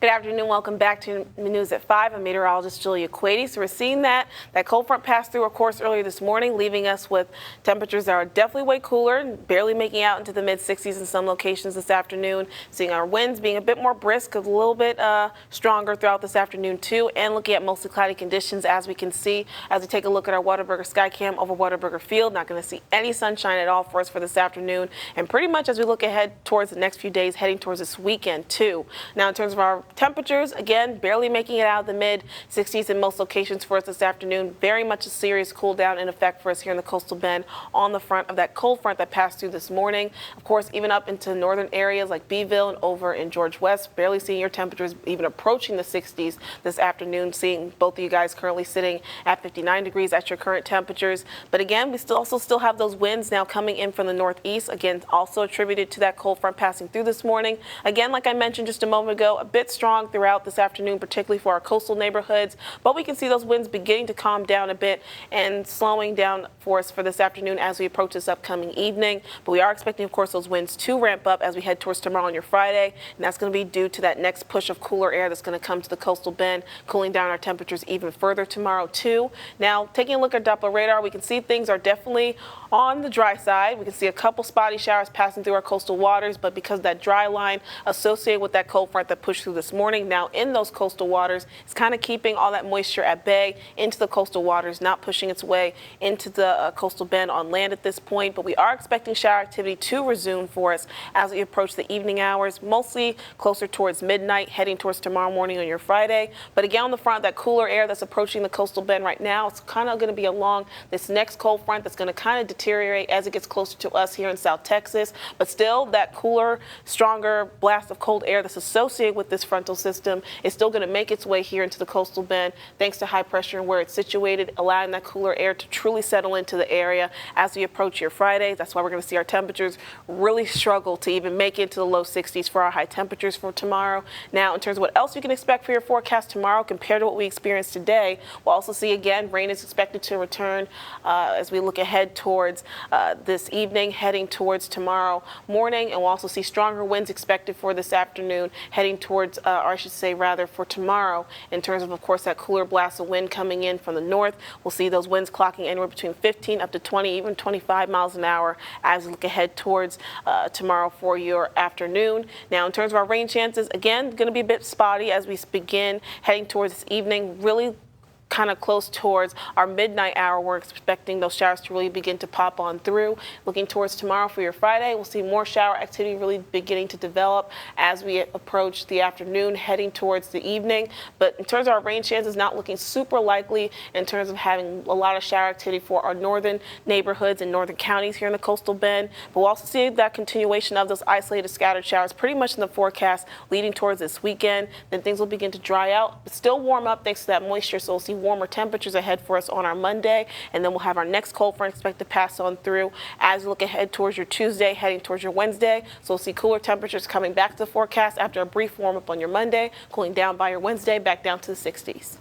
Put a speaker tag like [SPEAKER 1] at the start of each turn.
[SPEAKER 1] Good afternoon. Welcome back to News at 5. I'm meteorologist Julia Kwedi. So we're seeing that cold front passed through, of course, earlier this morning, leaving us with temperatures that are definitely way cooler, barely making out into the mid-60s in some locations this afternoon. Seeing our winds being a bit more brisk, a little bit stronger throughout this afternoon too, and looking at mostly cloudy conditions as we can see as we take a look at our Whataburger Skycam over Whataburger Field. Not going to see any sunshine at all for us for this afternoon, and pretty much as we look ahead towards the next few days, heading towards this weekend too. Now, in terms of our temperatures, again, barely making it out of the mid-60s in most locations for us this afternoon. Very much a serious cool down in effect for us here in the coastal bend on the front of that cold front that passed through this morning. Of course, even up into northern areas like Beeville and over in George West, barely seeing your temperatures even approaching the 60s this afternoon. Seeing both of you guys currently sitting at 59 degrees at your current temperatures. But again, we still have those winds now coming in from the northeast. Again, also attributed to that cold front passing through this morning. Again, like I mentioned just a moment ago, a bit strong throughout this afternoon, particularly for our coastal neighborhoods, but we can see those winds beginning to calm down a bit and slowing down for us for this afternoon as we approach this upcoming evening. But we are expecting, of course, those winds to ramp up as we head towards tomorrow and your Friday, and that's going to be due to that next push of cooler air that's going to come to the coastal bend, cooling down our temperatures even further tomorrow too. Now, taking a look at Doppler radar, we can see things are definitely on the dry side. We can see a couple spotty showers passing through our coastal waters, but because of that dry line associated with that cold front that pushed through this morning, now in those coastal waters, it's kind of keeping all that moisture at bay into the coastal waters, not pushing its way into the coastal bend on land at this point. But we are expecting shower activity to resume for us as we approach the evening hours, mostly closer towards midnight, heading towards tomorrow morning on your Friday. But again, on the front, that cooler air that's approaching the coastal bend right now, it's kind of going to be along this next cold front that's going to kind of deteriorate as it gets closer to us here in South Texas. But still, that cooler, stronger blast of cold air that's associated with this frontal system is still going to make its way here into the coastal bend thanks to high pressure and where it's situated, allowing that cooler air to truly settle into the area as we approach your Friday. That's why we're going to see our temperatures really struggle to even make it to the low 60s for our high temperatures for tomorrow. Now, in terms of what else you can expect for your forecast tomorrow compared to what we experienced today, we'll also see again rain is expected to return as we look ahead towards this evening, heading towards tomorrow morning, and we'll also see stronger winds expected for this afternoon, heading towards, or I should say rather, for tomorrow. In terms of course, that cooler blast of wind coming in from the north, we'll see those winds clocking anywhere between 15 up to 20, even 25 miles an hour as we look ahead towards tomorrow for your afternoon. Now, in terms of our rain chances, again, going to be a bit spotty as we begin heading towards this evening. Really kind of close towards our midnight hour, we're expecting those showers to really begin to pop on through. Looking towards tomorrow for your Friday, we'll see more shower activity really beginning to develop as we approach the afternoon, heading towards the evening. But in terms of our rain chances, not looking super likely in terms of having a lot of shower activity for our northern neighborhoods and northern counties here in the coastal bend. But we'll also see that continuation of those isolated scattered showers pretty much in the forecast leading towards this weekend. Then things will begin to dry out, but still warm up thanks to that moisture. So we'll see warmer temperatures ahead for us on our Monday, and then we'll have our next cold front expected to pass on through as we look ahead towards your Tuesday, heading towards your Wednesday. So we'll see cooler temperatures coming back to the forecast after a brief warm up on your Monday, cooling down by your Wednesday back down to the 60s.